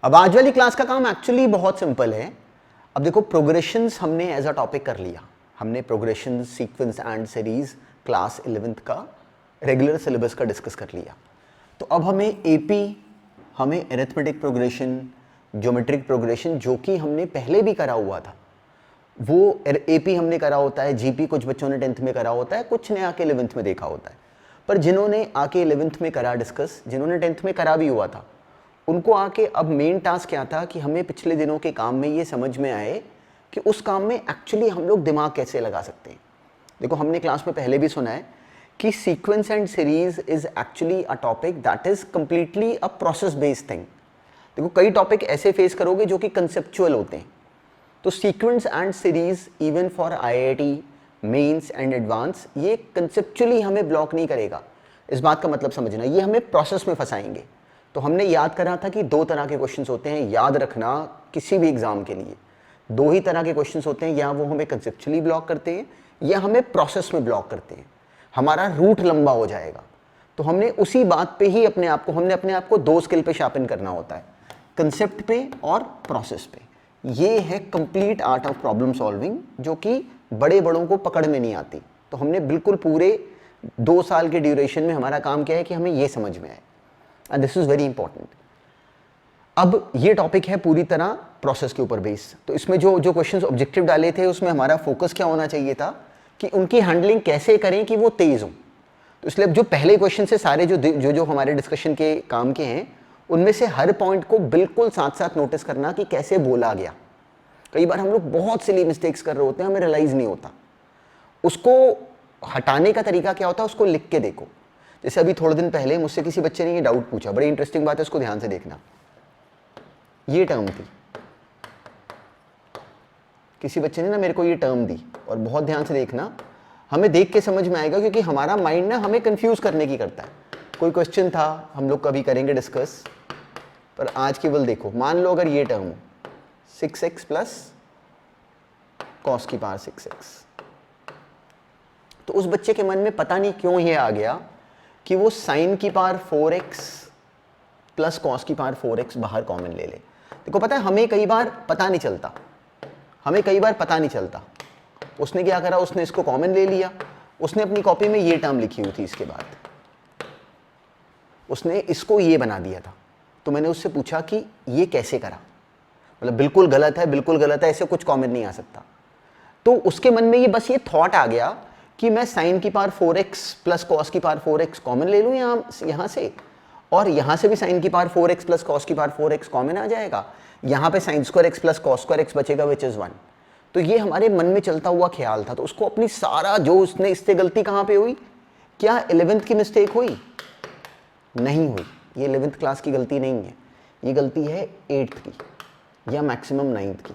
अब आज वाली क्लास का काम एक्चुअली बहुत सिंपल है। अब देखो, प्रोग्रेशंस हमने एज अ टॉपिक कर लिया। हमने progression, sequence and series class 11th का रेगुलर सिलेबस का डिस्कस कर लिया। तो अब हमें एपी, हमें अरिथमेटिक प्रोग्रेशन, ज्योमेट्रिक प्रोग्रेशन जो कि हमने पहले भी करा हुआ था, वो एपी हमने करा होता है, जीपी कुछ बच्चों ने 10th में करा होता है, कुछ ने आके 11th में देखा होता है। पर जिन्होंने आके 11th में करा डिस्कस, जिन्होंने 10th में करा भी हुआ था, उनको आके अब मेन टास्क क्या था कि हमें पिछले दिनों के काम में ये समझ में आए कि उस काम में एक्चुअली हम लोग दिमाग कैसे लगा सकते हैं। देखो, हमने क्लास में पहले भी सुना है कि sequence and series is actually a topic that is completely a process based thing. देखो, कई टॉपिक ऐसे फेस करोगे जो कि कंसेप्चुअल होते हैं। तो sequence and series even for IIT mains and advance, ये कंसेप्चुअली हमें ब्लॉक नहीं करेगा। इस बात का मतलब समझना, ये हमें प्रोसेस में फंसाएंगे। तो हमने याद करा था कि दो तरह के क्वेश्चंस होते हैं, याद रखना किसी भी एग्जाम के लिए। दो ही तरह के क्वेश्चंस होते हैं, या वो हमें कंसेप्चुअली ब्लॉक करते हैं या हमें प्रोसेस में ब्लॉक करते हैं। हमारा रूट लंबा हो जाएगा। तो हमने उसी बात पे ही अपने आप को दो स्किल पे शार्पन करना होता है, कंसेप्ट पे और प्रोसेस पे। ये है complete art of problem solving, जो कि बड़े बड़ों को पकड़ में नहीं आती। तो हमने बिल्कुल पूरे 2 साल के ड्यूरेशन में हमारा काम किया है कि हमें ये समझ में आए, and this is very important. अब ये टॉपिक है पूरी तरह प्रोसेस के ऊपर बेस। तो इसमें जो क्वेश्चंस ऑब्जेक्टिव डाले थे, उसमें हमारा फोकस क्या होना चाहिए था कि उनकी हैंडलिंग कैसे करें कि वो तेज हो। तो इसलिए जो पहले क्वेश्चन से सारे जो हमारे डिस्कशन के काम के हैं, उनमें से हर पॉइंट को बिल्कुल साथ साथ नोटिस करना कि कैसे बोला गया। कई बार हम लोग बहुत सिली मिस्टेक्स कर रहे होते हैं, हमें रियलाइज नहीं होता। उसको हटाने का तरीका क्या होता है, उसको लिख के देखो। जैसे अभी थोड़े दिन पहले मुझसे किसी बच्चे ने ये डाउट पूछा, बड़ी इंटरेस्टिंग बात है, उसको ध्यान से देखना। ये टर्म थी, किसी बच्चे ने ना मेरे को ये टर्म दी, और बहुत ध्यान से देखना, हमें देख के समझ में आएगा, क्योंकि हमारा माइंड ना हमें कंफ्यूज करने की करता है। कोई क्वेश्चन था, हम लोग कभी करेंगे डिस्कस, पर आज केवल देखो। मान लो अगर ये टर्म हो 6x प्लस कॉस की पावर 6x, तो उस बच्चे के मन में पता नहीं क्यों ये आ गया कि वो साइन की पावर 4x प्लस कॉस की पावर 4x बाहर कॉमन ले ले। देखो, पता है हमें कई बार पता नहीं चलता, उसने क्या करा, उसने इसको कॉमन ले लिया, उसने अपनी कॉपी में ये टर्म लिखी हुई थी, इसके बाद उसने इसको ये बना दिया था। तो मैंने उससे पूछा कि ये कैसे करा, मतलब बिल्कुल गलत है, ऐसे कुछ कॉमन नहीं आ सकता। तो उसके मन में ये बस ये थॉट आ गया कि मैं साइन की पावर 4x प्लस कॉस की पावर 4x कॉमन ले लूँ यहाँ से, और यहाँ से भी साइन की पावर 4x प्लस कॉस की पावर 4x कॉमन आ जाएगा, यहाँ पे sine square x plus cos square x बचेगा, विच इज 1। तो ये हमारे मन में चलता हुआ ख्याल था। तो उसको अपनी सारा जो उसने, इससे गलती कहाँ पे हुई, क्या 11th की मिस्टेक हुई? नहीं हुई। ये 11th क्लास की गलती नहीं है, ये गलती है 8th की या मैक्सिमम 9th की।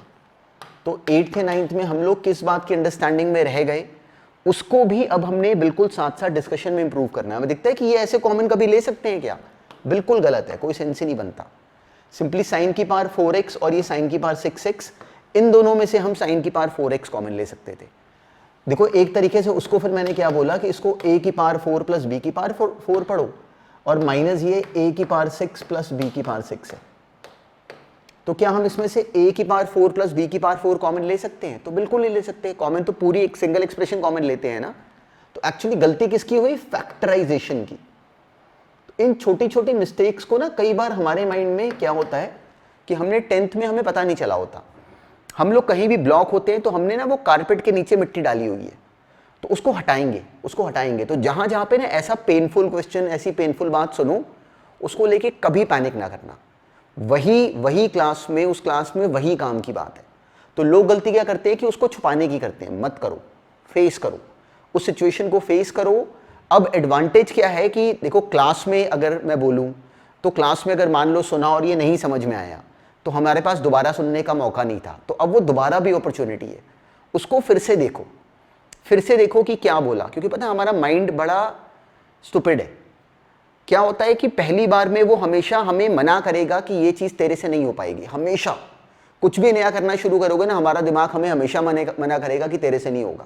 तो 8th या 9th में हम लोग किस बात की अंडरस्टैंडिंग में रह गए, उसको भी अब हमने बिल्कुल साथ साथ डिस्कशन में इंप्रूव करना है। हमें दिखता है कि ये ऐसे कॉमन कभी ले सकते हैं क्या? बिल्कुल गलत है, कोई सेंस ही नहीं बनता। सिंपली साइन की पावर 4x और ये साइन की पावर 6x, इन दोनों में से हम साइन की पावर 4x कॉमन ले सकते थे। देखो, एक तरीके से उसको फिर मैंने क्या बोला कि इसको a की पावर 4 प्लस b की पावर 4 पढ़ो, और माइनस ये a की पावर 6 प्लस b की पावर 6 है। तो क्या हम इसमें से a की पावर 4 प्लस b की पावर 4 कॉमन ले सकते हैं? तो बिल्कुल नहीं ले सकते। कॉमन तो पूरी एक सिंगल एक्सप्रेशन कॉमन लेते हैं ना। तो एक्चुअली गलती किसकी हुई? फैक्टराइजेशन की। तो इन छोटी छोटी मिस्टेक्स को ना कई बार हमारे माइंड में क्या होता है कि हमने 10th में हमें पता नहीं चला होता। हम लोग कहीं भी ब्लॉक होते हैं तो हमने ना वो कारपेट के नीचे मिट्टी डाली हुई है, तो उसको हटाएंगे। तो जहां जहां पे ना ऐसा पेनफुल क्वेश्चन, ऐसी पेनफुल बात सुनो, उसको लेके कभी पैनिक ना करना। वही क्लास में, उस क्लास में वही काम की बात है। तो लोग गलती क्या करते हैं कि उसको छुपाने की करते हैं। मत करो, फेस करो, उस सिचुएशन को फेस करो। अब एडवांटेज क्या है कि देखो, क्लास में अगर मैं बोलूं तो क्लास में अगर मान लो सुना और ये नहीं समझ में आया, तो हमारे पास दोबारा सुनने का मौका नहीं था। तो अब वो दोबारा भी अपॉर्चुनिटी है, उसको फिर से देखो कि क्या बोला। क्योंकि पता है हमारा माइंड बड़ा स्टूपिड है। क्या होता है कि पहली बार में वो हमेशा हमें मना करेगा कि ये चीज़ तेरे से नहीं हो पाएगी। हमेशा कुछ भी नया करना शुरू करोगे ना, हमारा दिमाग हमें हमेशा मना करेगा कि तेरे से नहीं होगा।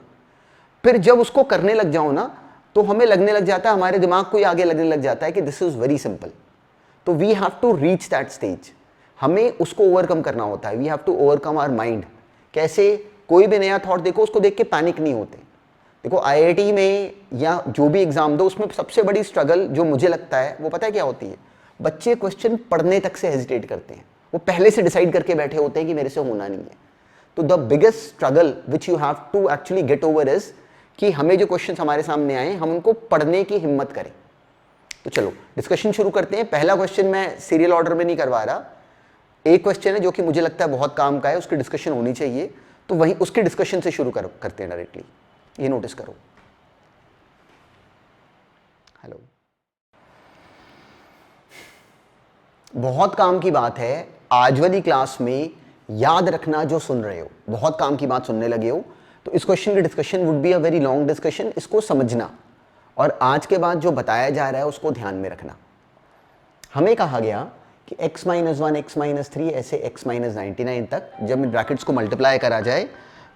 फिर जब उसको करने लग जाओ ना, तो हमें लगने लग जाता है, हमारे दिमाग को ही आगे लगने लग जाता है कि दिस इज वेरी सिंपल। तो we have to reach that stage. हमें उसको ओवरकम करना होता है। We have to overcome our mind. कैसे? कोई भी नया थॉट देखो, उसको देख के पैनिक नहीं होते। देखो आईआईटी में या जो भी एग्जाम दो, उसमें सबसे बड़ी स्ट्रगल जो मुझे लगता है वो पता है क्या होती है? बच्चे क्वेश्चन पढ़ने तक से हेजिटेट करते हैं। वो पहले से डिसाइड करके बैठे होते हैं कि मेरे से होना नहीं है। तो the biggest struggle which you have to actually get over is कि हमें जो क्वेश्चन हमारे सामने आए हम उनको पढ़ने की हिम्मत करें। तो चलो डिस्कशन शुरू करते हैं। पहला क्वेश्चन मैं सीरियल ऑर्डर में नहीं करवा रहा, एक क्वेश्चन है जो कि मुझे लगता है बहुत काम का है, उसकी डिस्कशन होनी चाहिए, तो वहीं उसके डिस्कशन से शुरू करते हैं डायरेक्टली। ये नोटिस करो। हेलो, बहुत काम की बात है आज वाली क्लास में याद रखना जो सुन रहे हो, बहुत काम की बात सुनने लगे हो, तो इस क्वेश्चन की discussion would be a very long discussion. इसको समझना और आज के बाद जो बताया जा रहा है उसको ध्यान में रखना। हमें कहा गया कि x - 1 x - 3 ऐसे x - 99 तक जब ब्रैकेट्स को मल्टीप्लाई करा जाए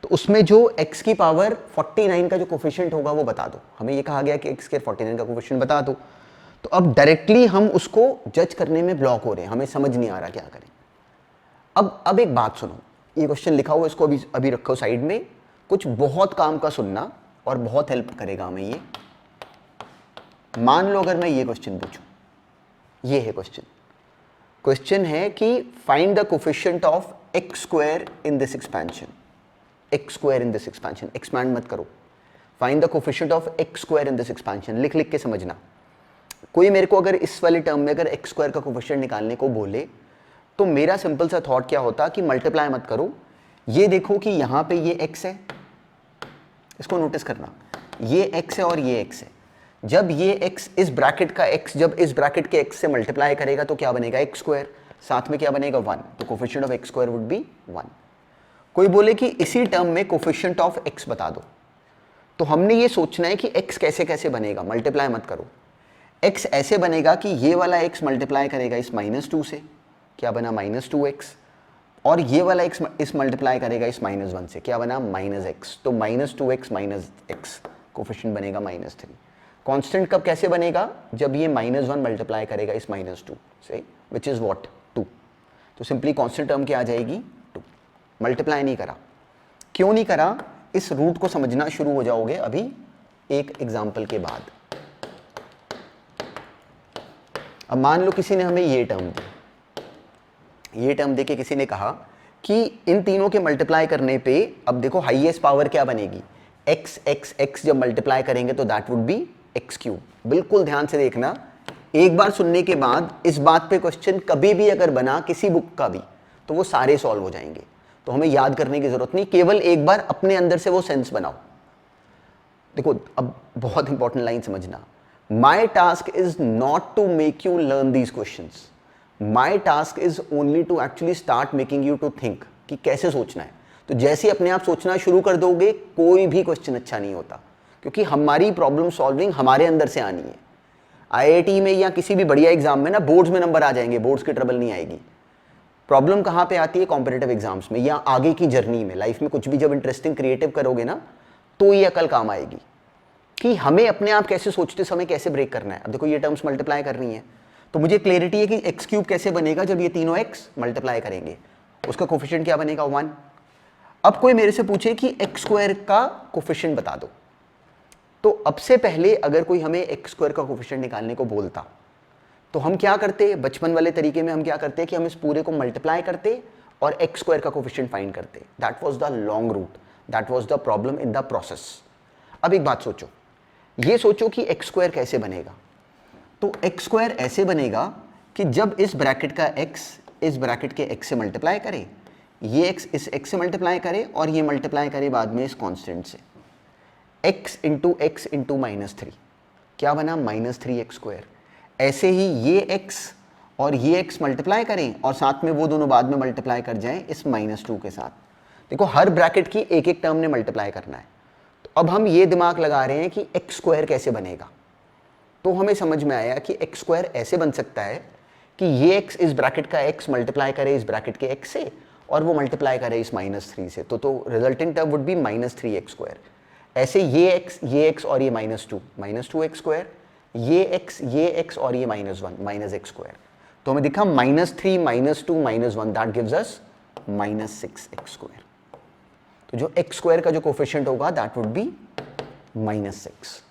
तो उसमें जो x की पावर 49 का जो कोफिशिएंट होगा वो बता दो। हमें ये कहा गया कि x के 49 का कोफिशिएंट बता दो। तो अब डायरेक्टली हम उसको जज करने में ब्लॉक हो रहे हैं, हमें समझ नहीं आ रहा क्या करें। अब एक बात सुनो, ये क्वेश्चन लिखा हुआ, इसको अभी रखो साइड में। कुछ बहुत काम का सुनना और बहुत हेल्प करेगा हमें ये। मान लो अगर मैं ये क्वेश्चन पूछूं, ये है क्वेश्चन है कि find the coefficient of x square in this expansion. x square in this expansion, expand मत करो। Find the coefficient of x square in this expansion, लिख के समझना। कोई मेरे को अगर इस वाले टर्म में अगर x स्क्वायर का कोफिशिएंट निकालने को बोले तो मेरा सिंपल सा थॉट क्या होता कि मल्टीप्लाई मत करो। ये देखो कि यहां पे ये x है, इसको नोटिस करना, ये x है और ये x है। जब ये x इस ब्रैकेट का x जब इस ब्रैकेट के x से मल्टीप्लाई करेगा तो क्या बनेगा? x स्क्वायर, साथ में क्या बनेगा? 1। तो coefficient of x square would be 1। कोई बोले कि इसी टर्म में कोफिशिएंट ऑफ x बता दो, तो हमने ये सोचना है कि x कैसे कैसे बनेगा। मल्टीप्लाई मत करो। x ऐसे बनेगा कि ये वाला x मल्टीप्लाई करेगा इस -2 से, क्या बना? -2x। और ये वाला x इस मल्टीप्लाई करेगा इस -1 से, क्या बना? -x। तो -2x -x कोफिशिएंट बनेगा -3। कांस्टेंट कब कैसे बनेगा? जब ये -1 मल्टीप्लाई करेगा इस -2 से, विच इज व्हाट? 2। तो सिंपली कांस्टेंट टर्म क्या आ जाएगी? 2। मल्टीप्लाई नहीं करा। क्यों नहीं करा? इस रूट को समझना शुरू हो जाओगे अभी एक एग्जाम्पल के बाद। अब मान लो किसी ने हमें ये टर्म दे के किसी ने कहा कि इन तीनों के मल्टीप्लाई करने पे, अब देखो हाईएस्ट पावर क्या बनेगी? x x x जब मल्टीप्लाई करेंगे तो दैट वुड बी x³। बिल्कुल ध्यान से देखना, एक बार सुनने के बाद इस बात पे क्वेश्चन कभी भी अगर बना किसी बुक का भी तो वो सारे सॉल्व हो जाएंगे। तो हमें याद करने की जरूरत नहीं, केवल एक बार अपने अंदर से वो सेंस बनाओ। देखो अब बहुत इंपॉर्टेंट लाइन समझना, my task is not to make you learn these questions, my task is only to actually start making you to think कि कैसे सोचना है। तो जैसे ही अपने आप सोचना शुरू कर दोगे कोई भी क्वेश्चन अच्छा नहीं होता, क्योंकि हमारी प्रॉब्लम सॉल्विंग हमारे अंदर से आनी है। आईआईटी में या किसी भी बढ़िया एग्जाम में ना बोर्ड्स में नंबर आ जाएंगे, बोर्ड्स की ट्रबल नहीं आएगी। प्रॉब्लम कहाँ पे आती है? कॉम्पिटिटिव एग्जाम्स में या आगे की जर्नी में। लाइफ में कुछ भी जब इंटरेस्टिंग क्रिएटिव करोगे ना तो ये अकल काम आएगी कि हमें अपने आप कैसे सोचते समय कैसे ब्रेक करना है। अब देखो ये टर्म्स मल्टीप्लाई करनी है तो मुझे क्लियरिटी है कि x³ कैसे बनेगा जब ये तीनों x मल्टीप्लाई करेंगे, उसका कोफिशिएंट क्या बनेगा? 1। अब कोई मेरे से पूछे कि x स्क्वायर का कोफिशिएंट बता दो, तो अब से पहले अगर कोई हमें x स्क्वायर का कोफिशिएंट निकालने को बोलता तो हम क्या करते? बचपन वाले तरीके में हम क्या करते कि हम इस पूरे को मल्टीप्लाई करते और x स्क्वायर का कोफिशिएंट फाइंड करते। That was the long route, that was the problem in the process. अब एक बात सोचो, ये सोचो कि x स्क्वायर कैसे बनेगा। तो x स्क्वायर ऐसे बनेगा कि जब इस ब्रैकेट का x इस ब्रैकेट के x से मल्टीप्लाई करे, ये x इस x से मल्टीप्लाई करे और ये मल्टीप्लाई करे बाद में इस कांस्टेंट से, x इंटू x इंटू -3, क्या बना? -3x square. ऐसे ही ये x और ये x मल्टीप्लाई करें और साथ में वो दोनों बाद में मल्टीप्लाई कर जाएं इस -2 के साथ। देखो हर ब्रैकेट की एक एक टर्म ने मल्टीप्लाई करना है। तो अब हम ये दिमाग लगा रहे हैं कि x स्क्वायर कैसे बनेगा। तो हमें समझ में आया कि x स्क्वायर ऐसे बन सकता है कि ये x इस ब्रैकेट का x मल्टीप्लाई करे इस ब्रैकेट के x से और वो मल्टीप्लाई करे इस -3 से, तो resulting term would be -3x square. ऐसे ये x और ये -2 -2x स्क्वायर, ये x और ये -1 -x स्क्वायर। तो हमें दिखा -3 -2 -1 दैट गिव्स अस -6x²। तो जो x² का जो कोफिशिएंट होगा दैट वुड बी -6।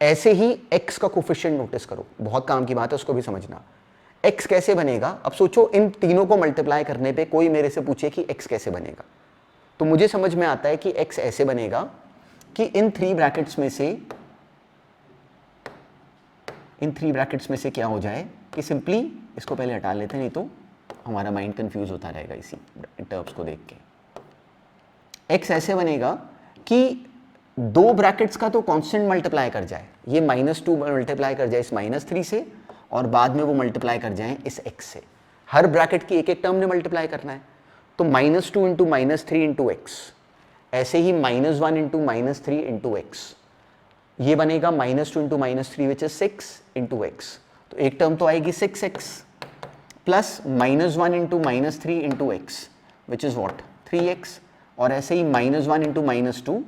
ऐसे ही x का कोफिशिएंट नोटिस करो, बहुत काम की बात है, उसको भी समझना। x कैसे बनेगा? अब सोचो इन तीनों को मल्टीप्लाई करने पे कोई मेरे से पूछे कि x कैसे बनेगा, तो मुझे समझ में आता है कि x ऐसे बनेगा कि इन थ्री ब्रैकेट्स में से क्या हो जाए कि सिंपली इसको पहले हटा लेते हैं, नहीं तो हमारा माइंड कंफ्यूज होता रहेगा इसी टर्म्स को देख के। x ऐसे बनेगा कि दो ब्रैकेट्स का तो कांस्टेंट मल्टीप्लाई कर जाए, ये -2 मल्टीप्लाई कर जाए इस -3 से, और बाद में वो मल्टीप्लाई कर जाए इस x से। हर ब्रैकेट की एक एक टर्म ने मल्टीप्लाई करना है, तो -2 इंटू -3 इंटू एक्स, ऐसे ही -1 इंटू -3 इंटू एक्स, ये बनेगा -2 into -3 which is 6 into x. तो एक टर्म तो आएगी 6x plus -1 into -3 into x which is what 3x, और ऐसे ही -1 into -2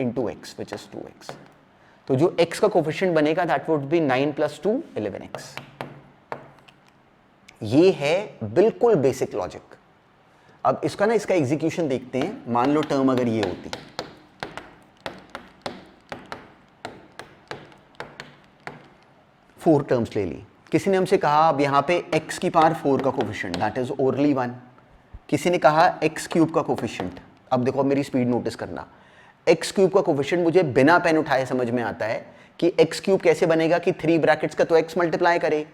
into x which is 2x। तो जो x का कोफिशिएंट बनेगा दैट वुड बी 9 + 2 11x। ये है बिल्कुल बेसिक लॉजिक। अब इसका एग्जीक्यूशन देखते हैं। मान लो टर्म अगर ये होती, फोर टर्म्स ले ली, किसी ने हमसे कहा अब यहां पे x की पावर 4 का कोफिशिएंट दैट इज ओरली 1, किसी ने कहा x³ का कोफिशिएंट। अब देखो, अब मेरी स्पीड नोटिस करना, x³ का कोफिशिएंट मुझे बिना पेन उठाए समझ में आता है कि x³ कैसे बनेगा कि थ्री ब्रैकेट्स का तो x मल्टीप्लाई करे,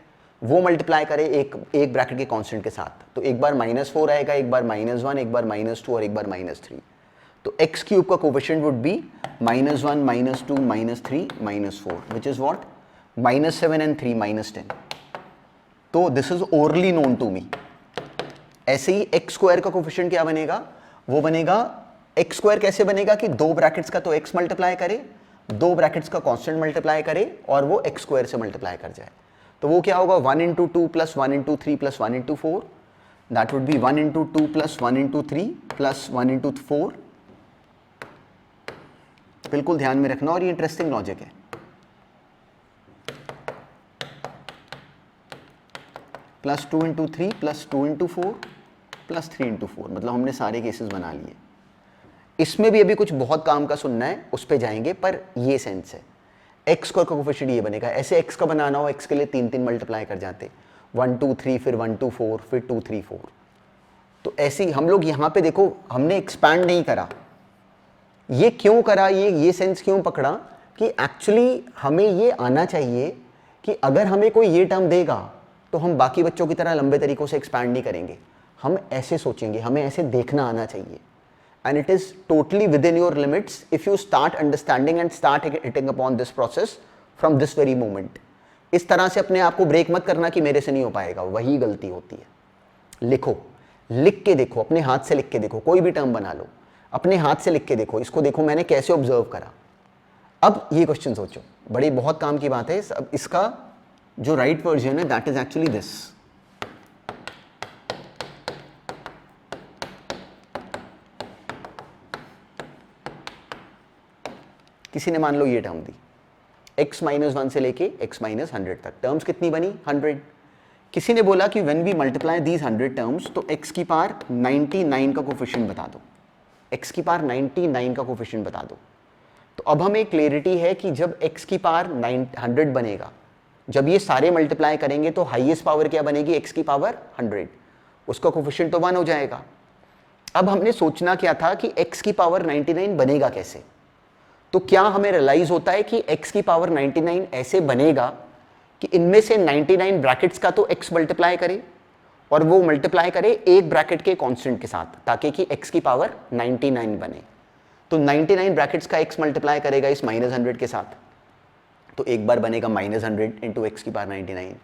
वो मल्टीप्लाई करे एक ब्रैकेट के कांस्टेंट के साथ, तो एक बार -4 आएगा, एक बार -1, एक बार -2 और एक बार -3। तो x³ का coefficient would be -1 -2 -3 -4 which is what -7 and 3 -10। तो this is orally known to me. ऐसे ही x² का कोफिशिएंट क्या बनेगा? वो बनेगा x² कैसे बनेगा कि दो ब्रैकेट्स का तो x मल्टीप्लाई करे, दो ब्रैकेट्स का कांस्टेंट मल्टीप्लाई करे और वो x² से मल्टीप्लाई कर जाए। तो वो क्या होगा 1 × 2 + 1 × 3 + 1 × 4, दैट वुड बी 1 × 2 + 1 × 3 + 1 × 4। बिल्कुल ध्यान में रखना, और ये इंटरेस्टिंग लॉजिक है। +2 × 3 + 2 × 4 + 3 × 4, मतलब हमने सारे केसेस बना लिए। इसमें भी अभी कुछ बहुत काम का सुनना है, उस पे जाएंगे, पर ये सेंस है। x का कोफिशिएंट ये बनेगा। ऐसे x का बनाना हो, x के लिए 3 मल्टीप्लाई कर जाते, 1 2 3 फिर 1 2 4 फिर 2 3 4। तो ऐसे ही हम लोग यहाँ पे देखो, हमने एक्सपैंड नहीं करा। ये क्यों करा? ये सेंस क्यों पकड़ा कि एक्चुअली हमें ये आना चाहिए कि अगर हमें कोई ये टर्म देगा तो हम बाकी बच्चों की तरह लंबे तरीकों से एक्सपैंड नहीं करेंगे, हम ऐसे सोचेंगे, हमें ऐसे देखना आना चाहिए। And it is totally within your limits if you start understanding and start hitting upon this process from this very moment. इस तरह से अपने आप को ब्रेक मत करना कि मेरे से नहीं हो पाएगा, वही गलती होती है। लिखो, लिख के देखो, अपने हाथ से लिख के देखो, कोई भी टर्म बना लो, अपने हाथ से लिख के देखो, इसको देखो मैंने कैसे ऑब्जर्व करा। अब ये क्वेश्चन सोचो, बड़ी बहुत काम की बात है। अब इसका जो राइट वर्जन है दैट इज एक्चुअली दिस। किसी ने मान लो ये टर्म दी, x - 1 से लेके x - 100 तक, टर्म्स कितनी बनी 100। किसी ने बोला कि when we multiply these 100 terms तो x की पावर 99 का कोफिशिएंट बता दो, x की पावर 99 का कोफिशिएंट बता दो। तो अब हमें क्लियरिटी है कि जब x की पावर 100 बनेगा, जब ये सारे मल्टीप्लाई करेंगे तो हाईएस्ट पावर क्या बनेगी? x की पावर 100, उसका कोफिशिएंट तो 1 हो जाएगा। अब हमने सोचना क्या था कि x की पावर 99 बनेगा कैसे? तो क्या हमें रियलाइज होता है कि x की पावर 99 ऐसे बनेगा कि इनमें से 99 ब्रैकेट्स का तो x मल्टीप्लाई करे और वो मल्टीप्लाई करे एक ब्रैकेट के कांस्टेंट के साथ, ताकि कि x की पावर 99 बने। तो 99 ब्रैकेट्स का x मल्टीप्लाई करेगा इस -100 के साथ, तो एक बार बनेगा -100 × x की पावर 99,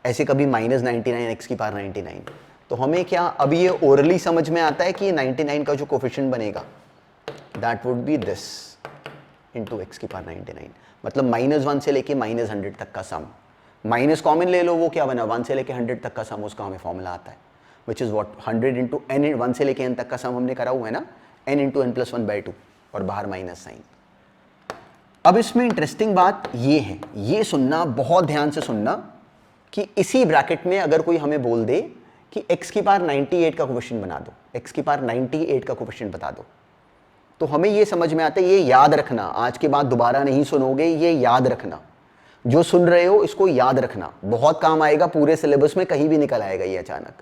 ऐसे कभी -99 x की पावर 99। तो हमें क्या अब ये ओरली समझ में आता है कि 99 का जो कोफिशिएंट बनेगा that would be this into x की पावर 99, मतलब -1 से लेके -100 तक का सम। माइनस कॉमन ले लो, वो क्या बना 1 से लेके 100 तक का सम, उसका हमें फॉर्मूला आता है which is what 100 into n, 1 से लेके n तक का सम हमने करा हुआ है ना, n इंटू n+1/2 और बाहर माइनस साइन। अब इसमें इंटरेस्टिंग बात ये है, ये सुनना बहुत ध्यान से सुनना कि इसी ब्रैकेट में अगर कोई हमें बोल दे कि x की पावर 98 का कोफिशिएंट बना दो, x की पावर 98 का कोफिशिएंट बता दो, तो हमें ये समझ में आता है, ये याद रखना, आज के बाद दोबारा नहीं सुनोगे, ये याद रखना, जो सुन रहे हो इसको याद रखना, बहुत काम आएगा, पूरे सिलेबस में कहीं भी निकल आएगा ये अचानक।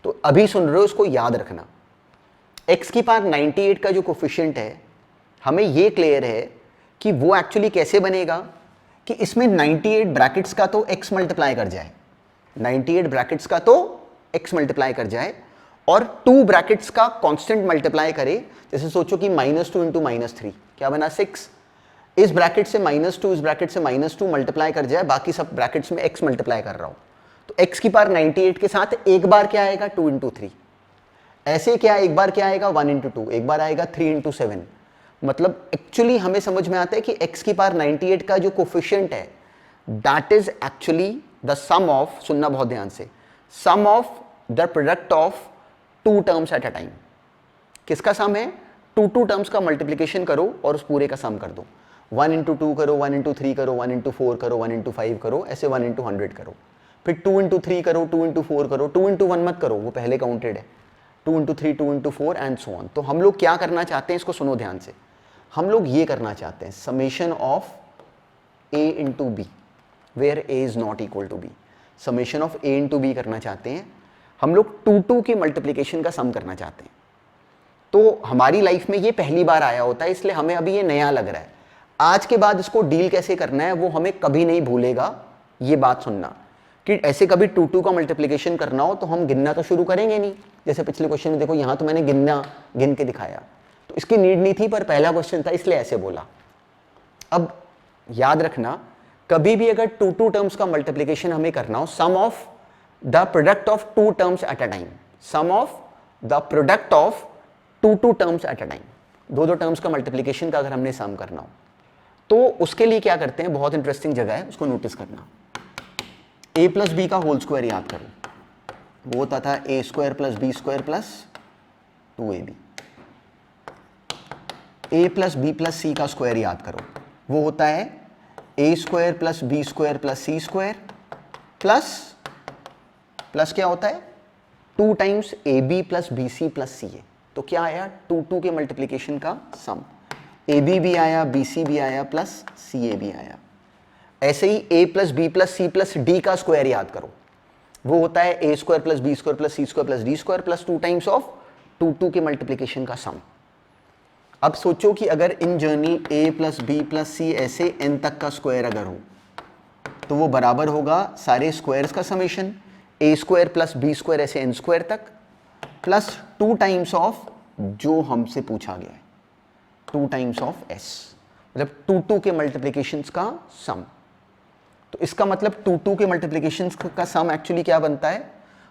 तो अभी सुन रहे हो इसको याद रखना, x की पावर 98 का जो कोफिशिएंट है, हमें ये क्लियर है कि वो एक्चुअली कैसे बनेगा कि इसमें 98 ब्रैकेट्स का तो x मल्टीप्लाई कर जाए, 98 ब्रैकेट्स का तो x मल्टीप्लाई कर जाए और 2 ब्रैकेट्स का कांस्टेंट मल्टीप्लाई करे। जैसे सोचो कि -2 इंटू -3 क्या बना 6, इस ब्रैकेट से -2 इस ब्रैकेट से -2 मल्टीप्लाई कर जाए, बाकी सब ब्रैकेट्स में x मल्टीप्लाई कर रहा हूं, तो x की पावर 98 के साथ एक बार क्या आएगा 2 इंटू 3, ऐसे क्या एक बार क्या आएगा 1 इंटू 2, एक बार आएगा 3 इंटू 7। मतलब एक्चुअली हमें समझ में आता है कि x की पावर 98 का जो कोफिशिएंट है that is actually the sum of, सुनना बहुत ध्यान से, sum of the product of 2 terms at a time. किसका सम है? 2 टर्म्स का मल्टीप्लिकेशन करो और उस पूरे का सम कर दो, 1 इंटू 2 करो, 1 इंटू 3 करो, 1 इंटू 4 करो, 1 इंटू 5 करो, ऐसे 1 इंटू 100 करो, फिर 2 इंटू 3 करो, 2 इंटू 4 करो, 2 इंटू 1 मत करो, वो पहले काउंटेड है, 2 into 3, 2 into 4 and so on. तो हम लोग क्या करना चाहते हैं, इसको सुनो ध्यान से, हम लोग ये करना चाहते हैं summation of a into B where a is not equal to b, summation of a into B करना चाहते हैं हम लोग, 2 की मल्टीप्लिकेशन का सम करना चाहते हैं। तो हमारी लाइफ में ये पहली बार आया होता है, इसलिए हमें अभी ये नया लग रहा है। आज के बाद इसको डील कैसे करना है वो हमें कभी नहीं भूलेगा, ये बात सुनना कि ऐसे कभी 2 का मल्टीप्लिकेशन करना हो तो हम गिनना तो शुरू करेंगे नहीं। जैसे पिछले क्वेश्चन में देखो, यहाँ तो मैंने गिन के दिखाया, तो इसकी नीड नहीं थी, पर पहला क्वेश्चन था इसलिए ऐसे बोला। अब याद रखना, कभी भी अगर 2 टर्म्स का मल्टीप्लिकेशन हमें करना हो, sum of the product of 2 terms at a time, sum of the product of 2 terms at a time, 2 terms का मल्टीप्लिकेशन का अगर हमने सम करना हो तो उसके लिए क्या करते हैं, बहुत इंटरेस्टिंग जगह है, उसको नोटिस करना। a प्लस बी का होल स्क्वायर याद करो, वो होता था a square plus B square plus 2ab। a plus b plus c का स्क्वायर याद करो, वो होता है a square plus B square plus c square plus क्या होता है 2 times ab plus b c plus c a. तो क्या आया 2 के मल्टीप्लिकेशन का सम, ab भी आया, bc भी आया, प्लस ca भी आया। ऐसे ही a plus b plus c plus d का स्क्वायर याद करो, वो होता है a square plus B square plus c square plus d square plus 2 times of 2 के मल्टीप्लिकेशन का सम। अब सोचो कि अगर in general a plus b plus c ऐसे n तक का स्क्वायर अगर हो तो वो बराबर होगा सारे स्क्वायर्स का summation, a square plus B square ऐसे n स्क्वायर तक प्लस 2 टाइम्स ऑफ जो हमसे पूछा गया है, 2 टाइम्स ऑफ s, मतलब 2 के मल्टीप्लिकेशंस का सम। तो इसका मतलब 2 के मल्टीप्लिकेशंस का सम एक्चुअली क्या बनता है,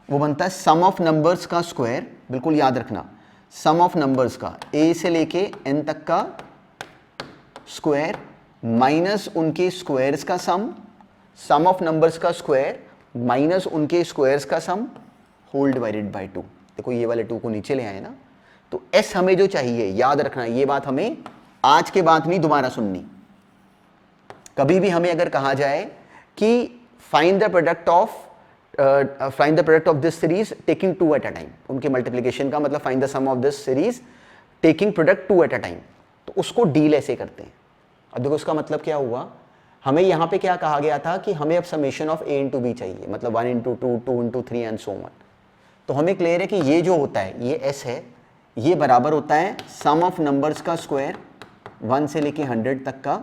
वो बनता है सम ऑफ नंबर्स का स्क्वायर, बिल्कुल याद रखना, सम ऑफ नंबर्स का a से लेके n तक का स्क्वायर माइनस उनके स्क्वायर्स का सम ऑफ नंबर्स का स्क्वायर माइनस उनके स्क्वायर्स का सम होल डिवाइडेड बाय 2। देखो ये वाले 2 को नीचे ले आए ना, तो s हमें जो चाहिए, याद रखना ये बात हमें आज के बाद नहीं दोबारा सुननी। कभी भी हमें अगर कहा जाए कि find the product of this series taking 2 at a time, उनके मल्टीप्लिकेशन का मतलब find the sum of this series taking product 2 at a time, तो उसको डील ऐसे करते हैं। अब देखो उसका मतलब क्या हुआ, हमें यहाँ पे क्या कहा गया था कि हमें अब summation of a into B चाहिए, मतलब 1 into 2, 2 into 3 and so on. तो हमें क्लियर है कि ये जो होता है ये s है, ये बराबर होता है सम ऑफ नंबर्स का स्क्वायर 1 से लेके 100 तक का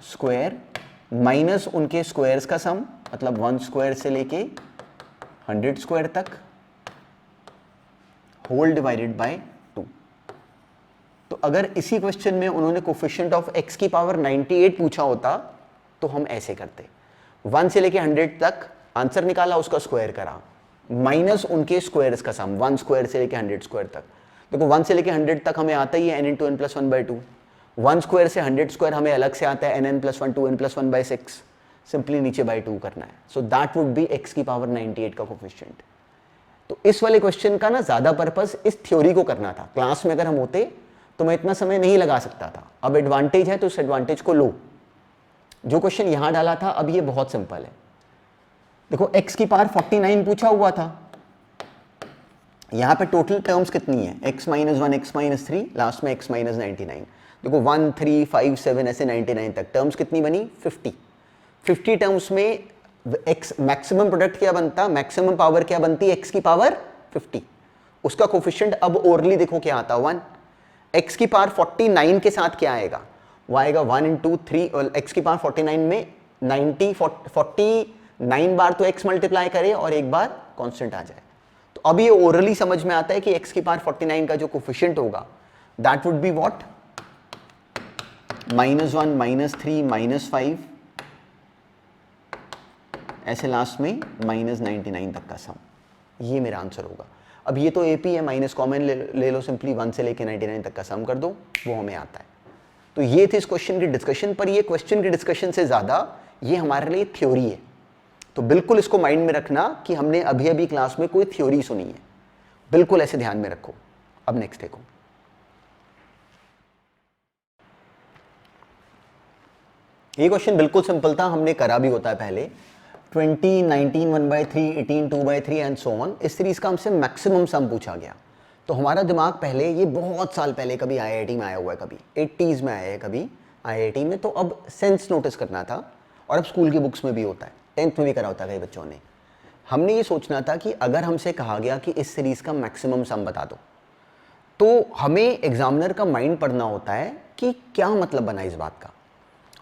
स्क्वायर माइनस उनके स्क्वायर्स का सम, मतलब 1 स्क्वायर से लेके 100 स्क्वायर तक होल डिवाइडेड बाय 2। तो अगर इसी क्वेश्चन में उन्होंने कोफिशिएंट ऑफ x की पावर 98 पूछा होता तो हम ऐसे करते, 1 से लेके 100 तक आंसर निकाला, उसका स्क्वायर करा, माइनस उनके स्क्वायर्स का सम 1 स्क्वायर से लेके 100 स्क्वायर तक। देखो 1 से लेके 100 तक हमें आता ही है n into n plus 1 by 2, 1 square से 100 स्क्वायर हमें अलग से आता है nn plus 1 2n plus 1 by 6, simply नीचे बाई 2 करना है। So that would be x की पावर 98 का कोफिशिएंट। तो इस वाले क्वेश्चन का ना ज़्यादा पर्पस इस थ्योरी को करना था। क्लास में अगर हम होते तो मैं इतना समय नहीं लगा सकता था। अब एडवांटेज है तो इस एडवांटेज को लो। जो क्वेश्चन यहाँ डाला था अब ये बहुत सिंपल है, देखो x की पावर 49 पूछा हुआ था, यहां पे टोटल टर्म्स कितनी है, x minus 1 x minus 3, last में x माइनस 99। देखो 1 3 5 7 ऐसे 99 तक टर्म्स कितनी बनी 50। 50 टर्म्स में x मैक्सिमम प्रोडक्ट क्या बनता, मैक्सिमम पावर क्या बनती है x की पावर 50। उसका कोफिशिएंट अब ओरली देखो क्या आता 1। x की पावर 49 के साथ क्या आएगा, वो आएगा 1 into 3, और x की पावर 49 में 49 बार तो x मल्टीप्लाई करे और एक बार कांस्टेंट आ जाए। तो अब ये ओरली समझ में आता है कि x की पावर 49 का जो कोफिशिएंट होगा दैट वुड बी व्हाट, -1 -3 -5 ऐसे लास्ट में -99 तक का सम, ये मेरा आंसर होगा। अब ये तो AP है, माइनस कॉमन ले लो सिंपली, 1 से लेके 99 तक का सम कर दो, वो हमें आता है। तो ये थी इस क्वेश्चन की डिस्कशन, पर ये क्वेश्चन की डिस्कशन से ज़्यादा ये हमारे लिए थ्योरी है। तो बिल्कुल इसको माइंड में रखना कि हमने अभी अभी क्लास में कोई थ्योरी सुनी है, बिल्कुल ऐसे ध्यान में रखो। अब नेक्स्ट देखो, ये क्वेश्चन बिल्कुल सिंपल था, हमने करा भी होता है पहले। 20, 19, 1/3, 18, 2/3 एंड सो ऑन, इस सीरीज का हमसे मैक्सिमम सम पूछा गया। तो हमारा दिमाग पहले, ये बहुत साल पहले कभी IIT में आया हुआ है, कभी 80s में आया है कभी IIT में, तो अब सेंस नोटिस करना था, और अब स्कूल की बुक्स में भी होता है, 10th में भी करा होता है कई बच्चों ने। हमने ये सोचना था कि अगर हमसे कहा गया कि इस सीरीज का मैक्सिमम सम बता दो, तो हमें एग्जामिनर का माइंड पढ़ना होता है कि क्या मतलब बना इस बात का।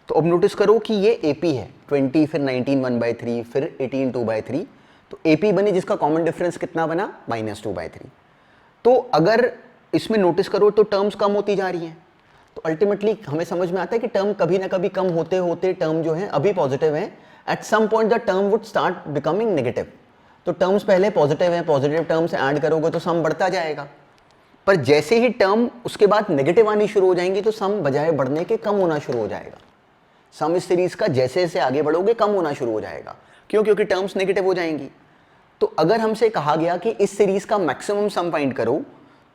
तो अब नोटिस करो कि ये AP है, 20 फिर 19 1/3 फिर 18 2/3, तो AP बनी जिसका कॉमन डिफरेंस कितना बना -2/3। तो अगर इसमें नोटिस करो तो टर्म्स कम होती जा रही हैं, तो अल्टीमेटली हमें समझ में आता है कि टर्म कभी ना कभी कम होते होते टर्म जो है अभी पॉजिटिव है, at some point the term would start becoming negative. तो टर्म्स पहले पॉजिटिव है, पॉजिटिव टर्म्स ऐड करोगे तो सम बढ़ता जाएगा, पर जैसे ही टर्म उसके बाद नेगेटिव आनी शुरू हो जाएंगी तो सम बजाय बढ़ने के कम होना शुरू हो जाएगा। सम इस सीरीज का जैसे जैसे आगे बढ़ोगे कम होना शुरू हो जाएगा, क्यों, क्योंकि टर्म्स नेगेटिव हो जाएंगी। तो अगर हमसे कहा गया कि इस सीरीज का मैक्सिमम सम फाइंड करो,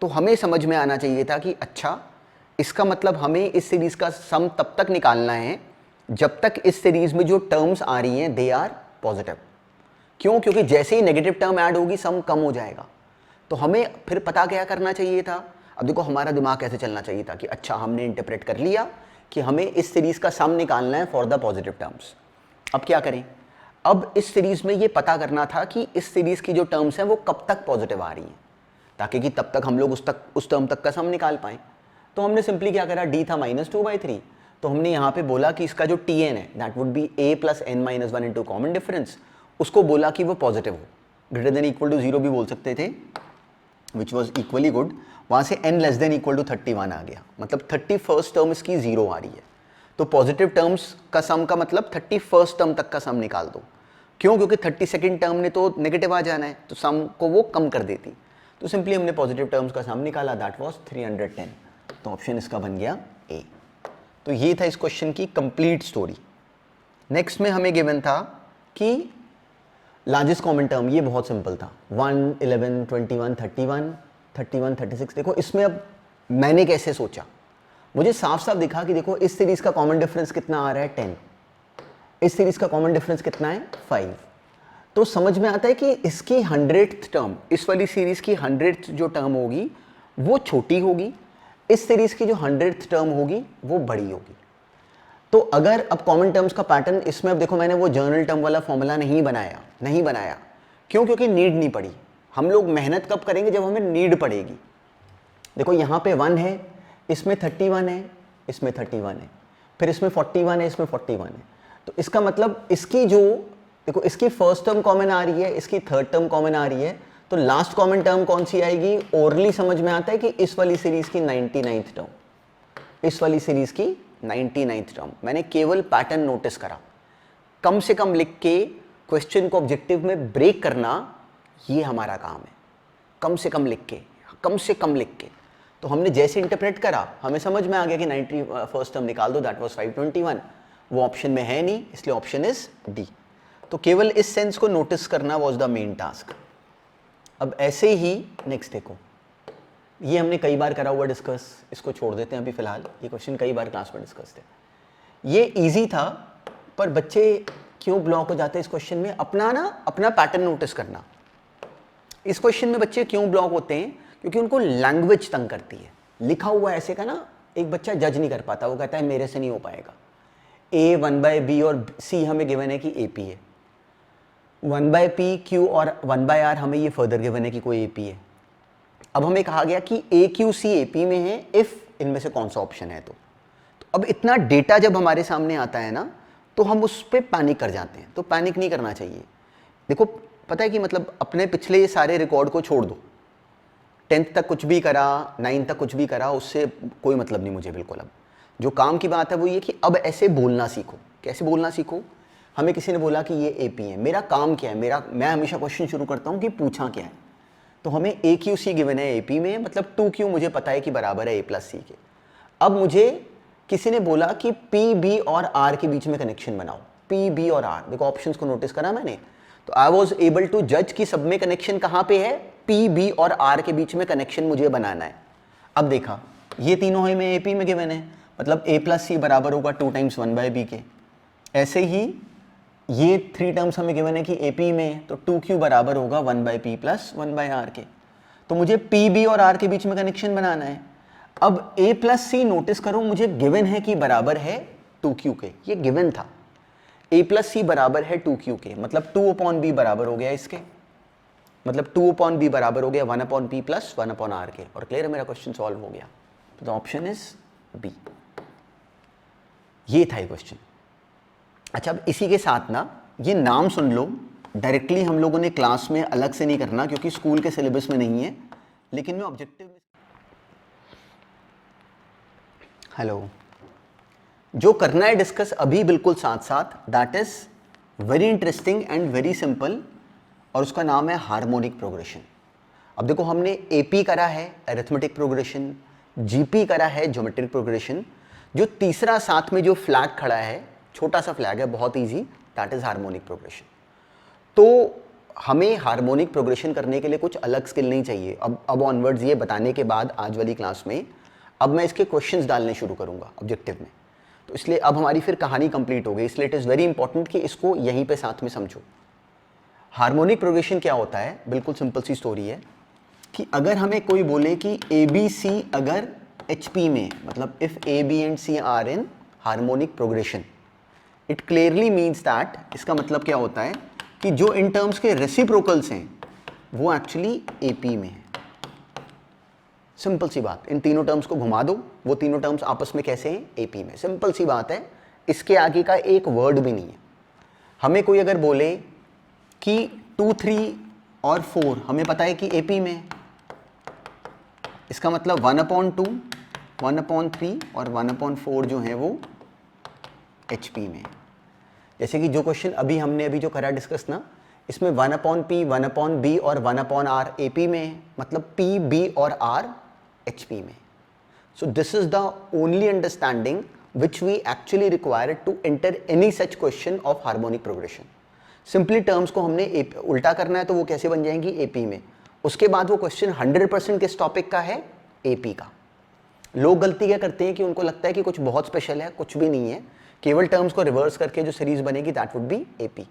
तो हमें समझ में आना चाहिए था कि अच्छा, इसका मतलब हमें इस सीरीज का सम तब तक निकालना है जब तक इस सीरीज में जो टर्म्स आ रही हैं दे आर पॉजिटिव। क्यों, क्योंकि जैसे ही नेगेटिव टर्म ऐड होगी सम कम हो जाएगा। तो हमें फिर पता क्या करना चाहिए था। अब देखो हमारा दिमाग कैसे चलना चाहिए था कि अच्छा, हमने इंटरप्रेट कर लिया कि हमें इस सीरीज का सम निकालना है फॉर द पॉजिटिव टर्म्स। अब क्या करें, अब इस सीरीज में ये पता करना था कि इस सीरीज की जो टर्म्स हैं वो कब तक पॉजिटिव आ रही हैं, ताकि कि तब तक हम लोग उस टर्म तक का सम निकाल पाएं। तो हमने सिंपली क्या करा, D था -2/3, तो हमने यहाँ पे बोला कि इसका जो Tn है that would be A + n-1 into common difference, उसको बोला कि वो पॉजिटिव हो, ग्रेटर देन इक्वल टू 0 भी बोल सकते थे, विच वॉज इक्वली गुड। वहाँ से n less than equal to 31 आ गया, मतलब 31st टर्म इसकी 0 आ रही है। तो पॉजिटिव टर्म्स का सम का मतलब 31st टर्म तक का सम निकाल दो। क्यों, क्योंकि 32nd टर्म ने तो नेगेटिव आ जाना है, तो सम को वो कम कर देती। तो सिंपली हमने पॉजिटिव टर्म्स का सम निकाला, दैट वाज 310। तो ऑप्शन इसका बन गया A। तो ये था इस क्वेश्चन की कंप्लीट स्टोरी। नेक्स्ट में हमें गिवन था कि लार्जेस्ट कॉमन टर्म, ये बहुत सिंपल था, 1 11 21 31 31 36। देखो इसमें अब मैंने कैसे सोचा, मुझे साफ साफ दिखा कि देखो इस सीरीज का कॉमन डिफरेंस कितना आ रहा है 10, इस सीरीज का कॉमन डिफरेंस कितना है 5। तो समझ में आता है कि इसकी 100th टर्म, इस वाली सीरीज की 100th जो टर्म होगी वो छोटी होगी, इस सीरीज की जो 100th टर्म होगी वो बड़ी होगी। तो अगर अब कॉमन टर्म्स का पैटर्न इसमें, अब देखो मैंने वो जर्नल टर्म वाला फॉर्मूला नहीं बनाया। क्यों, क्योंकि नीड नहीं पड़ी। हम लोग मेहनत कब करेंगे, जब हमें नीड पड़ेगी। देखो यहाँ पे 1 है, इसमें 31 है, इसमें 31 है, फिर इसमें 41 है, इसमें 41 है। तो इसका मतलब इसकी जो, देखो इसकी फर्स्ट टर्म कॉमन आ रही है, इसकी थर्ड टर्म कॉमन आ रही है, तो लास्ट कॉमन टर्म कौन सी आएगी, ओरली समझ में आता है कि इस वाली सीरीज की 99th टर्म, इस वाली सीरीज की 99th टर्म। मैंने केवल पैटर्न नोटिस करा, कम से कम लिख के क्वेश्चन को ऑब्जेक्टिव में ब्रेक करना, ये हमारा काम है। कम से कम लिख के, कम से कम लिख के। तो हमने जैसे इंटरप्रेट करा, हमें समझ में आ गया कि 91st टर्म निकाल दो, दैट वाज 521। वो ऑप्शन में है नहीं, इसलिए ऑप्शन इज डी। तो केवल इस सेंस को नोटिस करना वाज द मेन टास्क। अब ऐसे ही नेक्स्ट देखो, ये हमने कई बार करा हुआ डिस्कस, इसको छोड़ देते हैं अभी फिलहाल। ये क्वेश्चन कई बार क्लास में डिस्कस थे, ये इजी था, पर बच्चे क्यों ब्लॉक हो जाते हैं इस क्वेश्चन में, अपना पैटर्न नोटिस करना। इस क्वेश्चन में बच्चे क्यों ब्लॉक होते हैं, क्योंकि उनको लैंग्वेज तंग करती है। लिखा हुआ ऐसे का ना एक बच्चा जज नहीं कर पाता, वो कहता है मेरे से नहीं हो पाएगा। A 1/B और C हमें गिवन है कि AP है, 1/P Q और 1/R हमें ये फर्दर गिवन है कि कोई AP है। अब हमें कहा गया कि AQC AP में है इफ इनमें से कौन सा ऑप्शन है। तो अब इतना डेटा जब हमारे सामने आता है ना तो हम उस पर पैनिक कर जाते हैं। तो पैनिक नहीं करना चाहिए। देखो पता है कि मतलब अपने पिछले सारे रिकॉर्ड को छोड़ दो, 10th तक कुछ भी करा, 9th तक कुछ भी करा, उससे कोई मतलब नहीं मुझे बिल्कुल। अब जो काम की बात है वो ये कि अब ऐसे बोलना सीखो। कैसे बोलना सीखो? हमें किसी ने बोला कि ये AP है, मेरा काम क्या है, मैं हमेशा क्वेश्चन शुरू करता हूँ कि पूछा क्या है। तो हमें AQC गिवन है AP में, मतलब 2Q मुझे पता है कि बराबर है A + C के। अब मुझे किसी ने बोला कि PB और R के बीच में कनेक्शन बनाओ, PB और R। देखो ऑप्शंस को नोटिस करा मैंने, तो आई वॉज एबल टू जज कि सब में कनेक्शन कहाँ पे है, PB और R के बीच में कनेक्शन मुझे बनाना है। अब देखा ये तीनों हमें AP में गिवन है, मतलब A + C बराबर होगा 2 × 1/B के। ऐसे ही ये 3 टर्म्स हमें गिवन है कि AP में, तो 2Q बराबर होगा 1/P + 1/R के। तो मुझे PB और R के बीच में कनेक्शन बनाना है। अब A + C नोटिस करो, मुझे गिवन है कि बराबर है 2Q के, ये गिवन था। A + C बराबर है 2Q के, मतलब 2/B बराबर हो गया इसके, मतलब 2/B बराबर हो गया 1/P + 1/R के। और क्लियर है, मेरा क्वेश्चन सॉल्व हो गया। तो द ऑप्शन इज B। ये था ये क्वेश्चन। अच्छा, अब इसी के साथ ना ये नाम सुन लो, डायरेक्टली हम लोगों ने क्लास में अलग से नहीं करना क्योंकि स्कूल के सिलेबस में नहीं है, लेकिन मैं ऑब्जेक्टिव में हेलो जो करना है डिस्कस अभी बिल्कुल साथ साथ, that is very interesting and very simple, और उसका नाम है हार्मोनिक प्रोग्रेशन। अब देखो हमने AP करा है अरिथमेटिक प्रोग्रेशन, GP करा है ज्योमेट्रिक प्रोग्रेशन, जो तीसरा साथ में जो फ्लैग खड़ा है, छोटा सा फ्लैग है, बहुत easy, that is harmonic progression. तो हमें हार्मोनिक प्रोग्रेशन करने के लिए कुछ अलग स्किल नहीं चाहिए। अब ऑनवर्ड्स ये बताने के बाद आज वाली क्लास में अब मैं इसके क्वेश्चंस डालने शुरू करूंगा ऑब्जेक्टिव में, तो इसलिए अब हमारी फिर कहानी कंप्लीट हो गई। इसलिए इट इज़ वेरी इंपॉर्टेंट कि इसको यहीं पे साथ में समझो। हार्मोनिक प्रोग्रेशन क्या होता है, बिल्कुल सिंपल सी स्टोरी है कि अगर हमें कोई बोले कि ABC अगर HP में, मतलब if AB and C are in harmonic progression, it clearly means that, इसका मतलब क्या होता है कि जो इन टर्म्स के रेसिप्रोकल्स हैं वो एक्चुअली AP में है। सिंपल सी बात, इन तीनों टर्म्स को घुमा दो, वो तीनों टर्म्स आपस में कैसे हैं, AP में। सिंपल सी बात है, इसके आगे का एक वर्ड भी नहीं है। हमें कोई अगर बोले कि 2, 3 और 4 हमें पता है कि AP में, इसका मतलब 1/2, 1/3 और 1/4 जो है वो HP में। जैसे कि जो क्वेश्चन हमने जो करा डिस्कस ना, इसमें 1/P, 1/B और 1/R AP में है, मतलब P, B और R HP में। So this is the only understanding which we actually require to enter any such question of harmonic progression. Simply terms को हमने उल्टा करना है तो वो कैसे बन जाएंगी, AP में। उसके बाद वो क्वेश्चन 100% किस टॉपिक का है, AP का। लोग गलती क्या करते हैं कि उनको लगता है कि कुछ बहुत स्पेशल है, कुछ भी नहीं है, केवल टर्म्स को रिवर्स करके जो सीरीज बनेगी दैट वुड बी AP।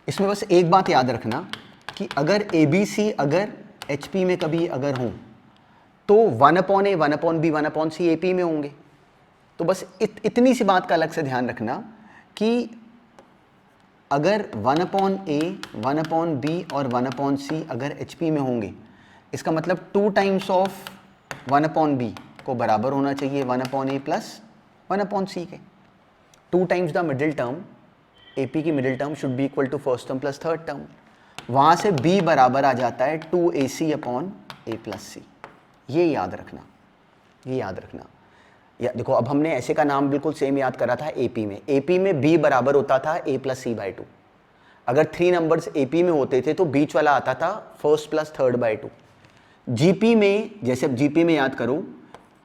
इसमें बस एक बात याद रखना कि अगर ABC अगर HP में कभी अगर हों तो 1/A, 1/B, 1/C AP में होंगे। तो बस इतनी सी बात का अलग से ध्यान रखना कि अगर 1/A, 1/B और 1/C अगर HP में होंगे, इसका मतलब 2 टाइम्स ऑफ 1/B को बराबर होना चाहिए 1/A प्लस 1/C के। 2 times the middle term, AP की middle term should be equal to first term plus third term. वहाँ से B बराबर आ जाता है 2AC/A + C। ये याद रखना, ये याद रखना। देखो अब हमने ऐसे का नाम बिल्कुल सेम याद करा था AP में। AP में B बराबर होता था A + C/2। अगर 3 नंबर्स AP में होते थे तो बीच वाला आता था first plus third by 2। GP में, जैसे अब GP में याद करो,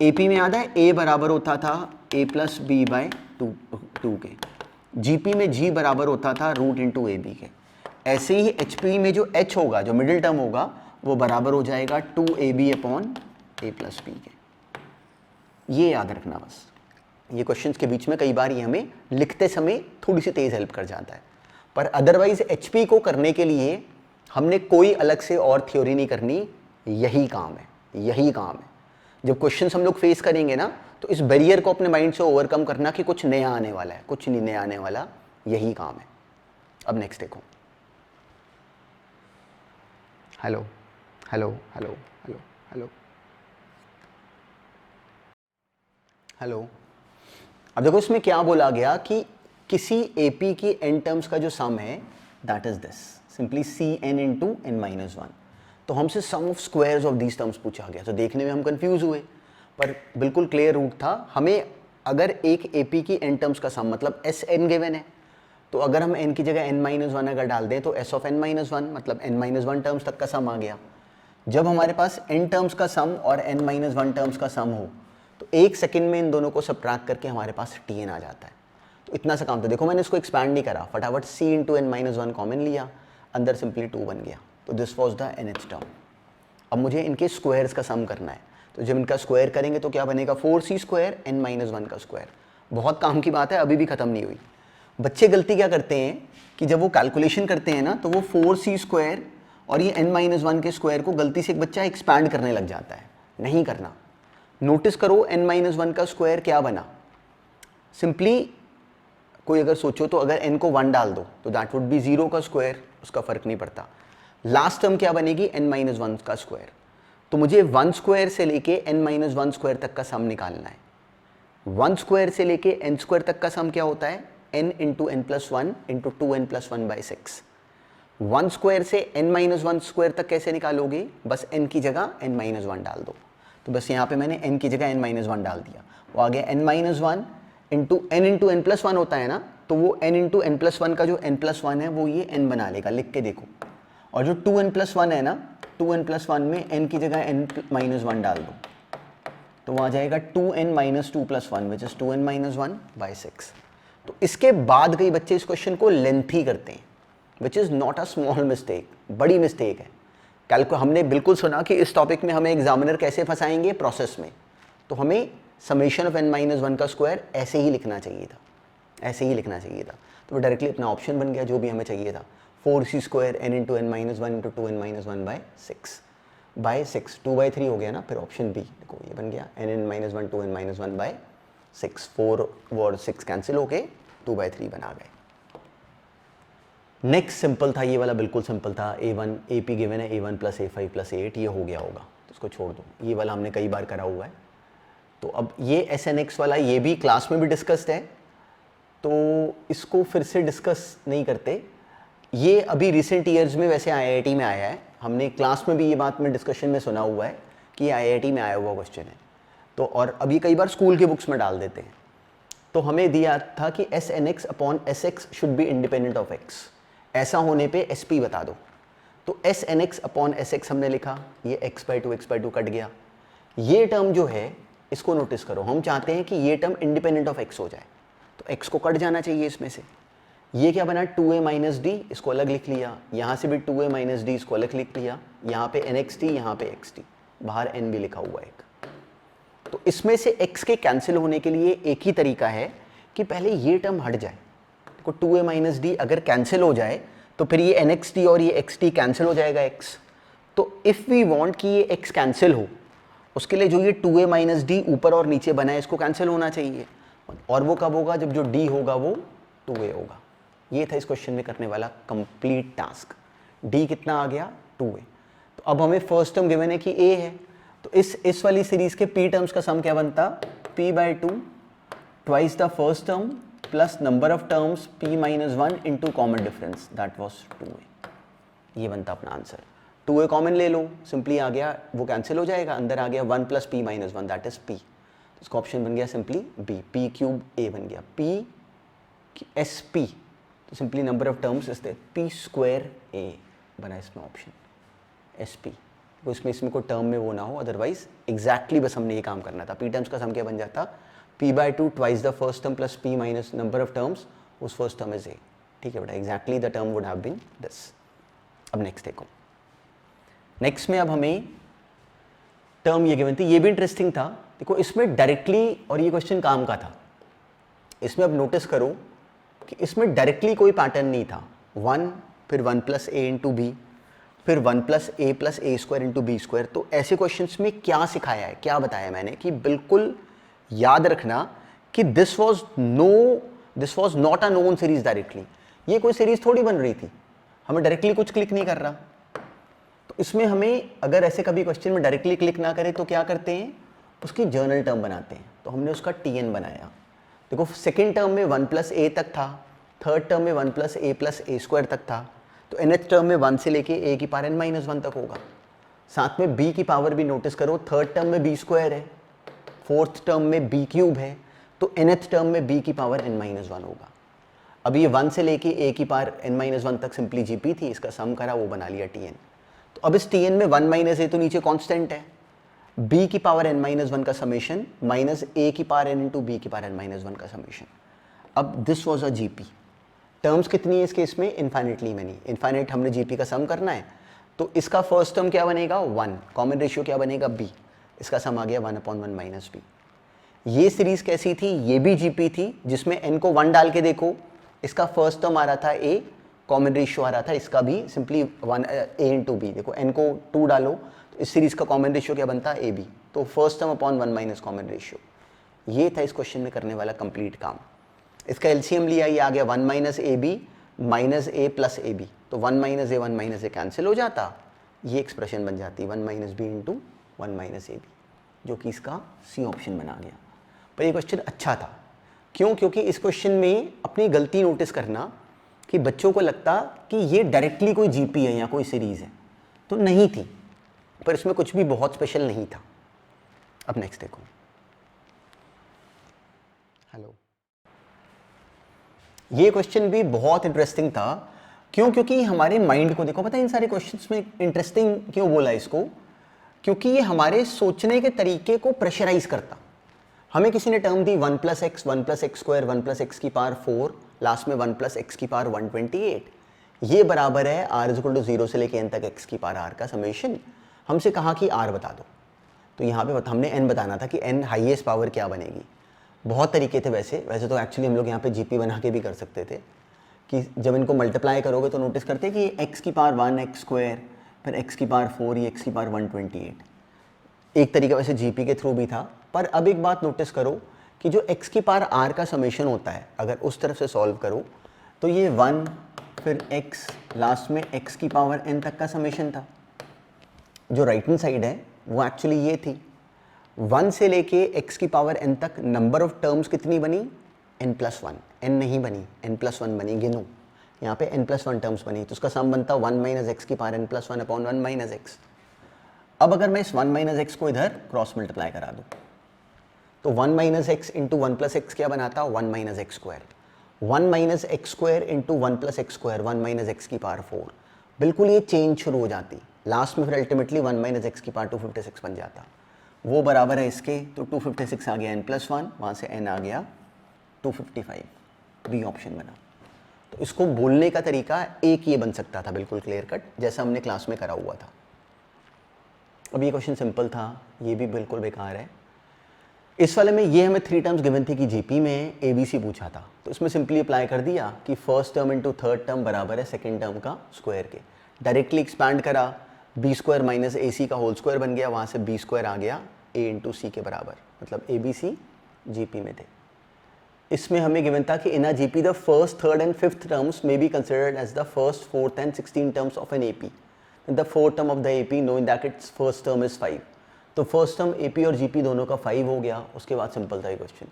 AP में याद है A बराबर होता था A + B/2 के। GP में G बराबर होता था √AB के। ऐसे ही HP में जो H होगा, जो मिडिल टर्म होगा, वो बराबर हो जाएगा 2AB/A + B के। ये याद रखना बस। ये क्वेश्चंस के बीच में कई बार ये हमें लिखते समय थोड़ी सी तेज हेल्प कर जाता है, पर अदरवाइज एचपी को करने के लिए हमने कोई अलग से और थ्योरी नहीं करनी, यही काम है, यही काम है। जब क्वेश्चंस हम लोग फेस करेंगे ना, तो इस बैरियर को अपने माइंड से ओवरकम करना कि कुछ नया आने वाला है, कुछ नहीं नया आने वाला, यही काम है। अब नेक्स्ट देखो, hello hello hello hello hello hello. अब देखो इसमें क्या बोला गया कि किसी एपी की एन टर्म्स का जो सम है that is this, simply c n into N minus one. तो हमसे sum of squares of these terms पूछा गया, तो देखने में हम कंफ्यूज हुए, पर बिल्कुल क्लियर रूट था। हमें अगर एक एपी की एन टर्म्स का सम मतलब एस एन गिवन है, तो अगर हम एन की जगह एन माइनस वन अगर डाल दें तो S of N minus one मतलब एन माइनस वन टर्म्स तक का सम आ गया। जब हमारे पास एन टर्म्स का सम और एन माइनस वन टर्म्स का सम हो, तो एक सेकंड में इन दोनों को सबट्रैक्ट करके हमारे पास टी एन आ जाता है। तो इतना सा काम था। देखो मैंने इसको एक्सपैंड नहीं करा, फटाफट c into N minus one common लिया, अंदर सिंपली 2 बन गया। तो this was the nth term. अब मुझे इनके स्क्वायर्स का सम करना है, तो जब इनका स्क्वायर करेंगे तो क्या बनेगा, 4c square N minus one का स्क्वायर। बहुत काम की बात है, अभी भी खत्म नहीं हुई। बच्चे गलती क्या करते हैं कि जब वो कैलकुलेशन करते हैं ना, तो वो 4c स्क्वायर और ये n माइनस वन के स्क्वायर को गलती से एक बच्चा एक्सपैंड करने लग जाता है। नहीं करना। नोटिस करो n माइनस वन का स्क्वायर क्या बना, सिंपली कोई अगर सोचो तो अगर n को 1 डाल दो तो दैट वुड बी 0 का स्क्वायर, उसका फर्क नहीं पड़ता। लास्ट टर्म क्या बनेगी, n माइनस वन का स्क्वायर। तो मुझे 1 स्क्वायर से लेके n माइनस वन स्क्वायर तक का सम निकालना है। 1 स्क्वायर से लेके n स्क्वायर तक का सम क्या होता है, n into N plus one into 2n plus one by 6। 1 square से n माइनस वन स्क्वायर तक कैसे निकालोगे, बस n की जगह n माइनस वन डाल दो। तो बस यहाँ पे मैंने n की जगह n माइनस वन डाल दिया, वो आ गया n minus one into N plus one होता है ना, तो वो n into N plus one का जो n प्लस वन है वो ये n बना लेगा, लिख के देखो। और जो 2n प्लस वन है ना, 2n प्लस वन में n की जगह n माइनस वन डाल दो, तो वो आ जाएगा 2n minus two plus one which is 2n minus one by 6। तो इसके बाद कई बच्चे इस क्वेश्चन को लेंथी करते हैं, which is not a small mistake, बड़ी मिस्टेक है। कल को हमने बिल्कुल सुना कि इस टॉपिक में हमें एग्जामिनर कैसे फंसाएंगे, प्रोसेस में। तो हमें summation of n minus one का स्क्वायर ऐसे ही लिखना चाहिए था, ऐसे ही लिखना चाहिए था। तो वो डायरेक्टली अपना ऑप्शन बन गया जो भी हमें चाहिए था, 4c square n into N minus one into 2n minus one by 6 2/3 हो गया ना, फिर ऑप्शन बी देखो ये बन गया n minus one 2n minus one by 6, 4 और 6 कैंसिल हो गए, 2/3 बना गए। नेक्स्ट सिंपल था, ये वाला बिल्कुल सिंपल था। a1 AP गिवन है a1 plus a5 plus a8, ये हो गया होगा, तो इसको छोड़ दो। ये वाला हमने कई बार करा हुआ है। तो अब ये SNX वाला, ये भी क्लास में भी डिस्कस्ड है, तो इसको फिर से डिस्कस नहीं करते। ये अभी रिसेंट ईयर्स में वैसे IIT में आया है, हमने क्लास में भी ये बात में डिस्कशन में सुना हुआ है कि IIT में आया हुआ क्वेश्चन है। तो और अभी कई बार स्कूल के बुक्स में डाल देते हैं। तो हमें दिया था कि SNX upon SX should be independent of X, ऐसा होने पे SP बता दो। तो SNX अपॉन SX हमने लिखा, ये x/2 कट गया। ये टर्म जो है इसको नोटिस करो, हम चाहते हैं कि ये टर्म इंडिपेंडेंट ऑफ x हो जाए, तो x को कट जाना चाहिए इसमें से। ये क्या बना, 2a माइनस डी, इसको अलग लिख लिया। यहाँ से भी 2a माइनस डी, इसको अलग लिख लिया। यहाँ पे nxt, यहाँ पे xt, बाहर n भी लिखा हुआ है एक। तो इसमें से x के कैंसिल होने के लिए एक ही तरीका है कि पहले ये टर्म हट जाए। को 2a माइनस डी अगर कैंसिल हो जाए तो फिर ये nxt और ये xt कैंसिल हो जाएगा x। तो इफ़ वी वांट कि ये x कैंसिल हो, उसके लिए जो ये 2a माइनस डी ऊपर और नीचे बना है इसको कैंसिल होना चाहिए। और वो कब होगा, जब जो d होगा वो 2a होगा। ये था इस क्वेश्चन में करने वाला कंप्लीट टास्क। d कितना आ गया, 2a। तो अब हमें फर्स्ट टर्म गिवन है कि a है, तो इस वाली सीरीज के p टर्म्स का सम क्या बनता, p/2 twice the first term plus number of terms p minus one into common difference, that was 2a। ये बनता अपना आंसर। 2a कॉमन ले लो, सिंपली आ गया, वो कैंसिल हो जाएगा, अंदर आ गया 1 plus p minus one, that is p। इसका ऑप्शन बन गया सिंपली b, p³ a बन गया, p sp। तो सिंपली नंबर ऑफ टर्म्स इस p² a बना इसमें ऑप्शन sp। तो इसमें कोई टर्म में वो ना हो, अदरवाइज एग्जैक्टली बस हमने ये काम करना था। p टर्म्स का सम क्या बन जाता, p/2 twice the first term plus p minus number of terms, उस फर्स्ट टर्म इज a। ठीक है बेटा, exactly the term would have been this. अब नेक्स्ट देखो, नेक्स्ट में अब हमें टर्म ये गिवन थी, ये भी इंटरेस्टिंग था। देखो इसमें डायरेक्टली, और ये क्वेश्चन काम का था, इसमें अब नोटिस करो कि इसमें डायरेक्टली कोई पैटर्न नहीं था, 1 फिर 1 प्लस ए इंटू बी फिर 1 प्लस ए स्क्वायर इंटू बी स्क्वायर। तो ऐसे क्वेश्चंस में क्या सिखाया है, क्या बताया मैंने कि बिल्कुल याद रखना कि this was not a known series directly, ये कोई सीरीज थोड़ी बन रही थी, हमें डायरेक्टली कुछ क्लिक नहीं कर रहा। तो इसमें हमें अगर ऐसे कभी क्वेश्चन में डायरेक्टली क्लिक ना करे तो क्या करते हैं, उसकी जर्नल टर्म बनाते हैं। तो हमने उसका टीएन बनाया। देखो सेकेंड टर्म में 1 प्लस ए तक था, थर्ड टर्म में 1 प्लस ए स्क्वायर तक था, तो nth टर्म में 1 से लेके a की पावर n-1 तक होगा। साथ में b की पावर भी नोटिस करो, थर्ड टर्म में b स्क्वायर है, फोर्थ टर्म में b क्यूब है, तो nth टर्म में b की पावर n-1 होगा। अब ये 1 से लेके a की पावर n-1 तक सिंपली gp थी, इसका सम करा वो बना लिया tn। तो अब इस tn में 1 माइनस a तो नीचे कांस्टेंट है, b की पावर n-1 का समेशन माइनस a की पावर n इंटू b की पावर n-1 का समेशन। अब this was a gp। Terms कितनी है इस केस में, इनफाइनेटली मैनी, इनफाइनाइट हमने जीपी का सम करना है। तो इसका फर्स्ट टर्म क्या बनेगा 1, कॉमन रेशियो क्या बनेगा b, इसका सम आ गया 1/1 माइनस b। ये सीरीज कैसी थी, ये भी जीपी थी, जिसमें n को 1 डाल के देखो, इसका फर्स्ट टर्म आ रहा था a, कॉमन रेशियो आ रहा था इसका भी सिंपली 1 a इंटू बी। देखो n को 2 डालो तो इस सीरीज का कॉमन रेशियो क्या बनता है ab, तो first term upon 1 minus common ratio. ये था इस क्वेश्चन में करने वाला कंप्लीट काम। इसका एलसीएम लिया, ये आ गया 1 minus A B minus A plus A B, तो 1 माइनस ए कैंसिल हो जाता, ये एक्सप्रेशन बन जाती 1 minus B into 1 minus A B, जो कि इसका सी ऑप्शन बना गया। पर ये क्वेश्चन अच्छा था, क्यों, क्योंकि इस क्वेश्चन में अपनी गलती नोटिस करना कि बच्चों को लगता कि ये डायरेक्टली कोई जीपी है या कोई सीरीज है, तो नहीं थी, पर इसमें कुछ भी बहुत स्पेशल नहीं था। अब नेक्स्ट देखो, हेलो, ये क्वेश्चन भी बहुत इंटरेस्टिंग था, क्यों, क्योंकि हमारे माइंड को देखो, पता है इन सारे क्वेश्चंस में इंटरेस्टिंग क्यों बोला इसको, क्योंकि ये हमारे सोचने के तरीके को प्रेशराइज करता। हमें किसी ने टर्म दी 1 plus x square 1 plus x की पावर 4, लास्ट में 1 प्लस एक्स की पावर 128, ये बराबर है r इज इक्वल टू 0 से लेके n तक x की पावर r का समेशन। हमसे कहा कि r बता दो, तो यहाँ पे हमने n बताना था कि n हाईएस्ट पावर क्या बनेगी। बहुत तरीके थे वैसे तो एक्चुअली हम लोग यहाँ पे जीपी बना के भी कर सकते थे कि जब इनको मल्टीप्लाई करोगे तो नोटिस करते कि x की पावर 1 एक्स स्क्वायर फिर x की पावर 4 ये x की पावर 128, एक तरीका वैसे जीपी के थ्रू भी था। पर अब एक बात नोटिस करो कि जो x की पावर r का समेशन होता है, अगर उस तरफ से सॉल्व करो तो ये 1 फिर x लास्ट में x की पावर n तक का समेशन था। जो राइट हैंड साइड है वो एक्चुअली ये थी, 1 से लेके x की पावर n तक नंबर ऑफ टर्म्स कितनी बनी, n+1, n नहीं बनी, n+1 बनी, गिनो यहाँ पे n+1 टर्म्स बनी, तो उसका सम बनता 1 माइनस एक्स की power n+1 upon 1 minus x. अब अगर मैं इस 1 माइनस एक्स को इधर क्रॉस मल्टीप्लाई करा दूँ तो 1 minus x into 1 plus x क्या बनाता, 1 minus x square, 1 minus x square into 1 plus x square 1 minus x की पावर 4, बिल्कुल ये चेंज शुरू हो जाती, लास्ट में फिर अल्टीमेटली 1 माइनस एक्स की पावर 256 बन जाता, वो बराबर है इसके, तो 256 आ गया n+1, वहाँ से n आ गया 255, बी ऑप्शन बना। तो इसको बोलने का तरीका एक ये बन सकता था, बिल्कुल क्लियर कट, जैसा हमने क्लास में करा हुआ था। अब ये क्वेश्चन सिंपल था, ये भी बिल्कुल बेकार है। इस वाले में ये हमें 3 टर्म्स गिवन थी कि जीपी में ABC पूछा था, तो इसमें सिंपली अप्लाई कर दिया कि first term into third term बराबर है सेकेंड टर्म का स्क्वायर के, डायरेक्टली एक्सपैंड करा, बी स्क्वायर माइनस ए सी का होल स्क्वायर बन गया, वहाँ से बी स्क्वायर आ गया ए इंटू सी के बराबर, मतलब ABC जीपी में थे। इसमें हमें गिवन था कि in a GP the first third and fifth terms may be considered as the first fourth and 16 terms of an AP, the fourth term of the AP knowing that its first term is 5। तो first term AP और GP दोनों का 5 हो गया, उसके बाद simple था ये क्वेश्चन।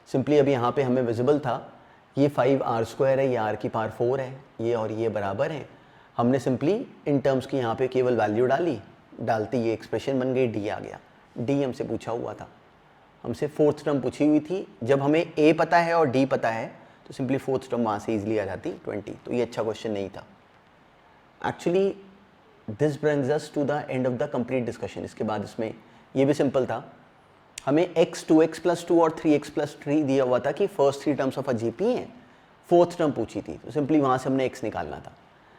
सिंपली अभी यहाँ पे हमें विजिबल था ये 5 r स्क्वायर है, ये r की पावर 4 है, ये और ये बराबर है। हमने सिंपली इन टर्म्स की यहाँ पे केवल वैल्यू डाली, डालते ये एक्सप्रेशन बन गई, डी आ गया। डी हमसे पूछा हुआ था, हमसे फोर्थ टर्म पूछी हुई थी, जब हमें ए पता है और डी पता है तो सिंपली फोर्थ टर्म वहाँ से ईजिली आ जाती 20, तो ये अच्छा क्वेश्चन नहीं था। Actually this brings us to the end of the complete discussion. इसके बाद इसमें ये भी सिंपल था, हमें x 2x + 2 और 3x + 3 दिया हुआ था कि first 3 terms of a GP है, फोर्थ टर्म पूछी थी, तो सिंपली वहाँ से हमने x निकालना था।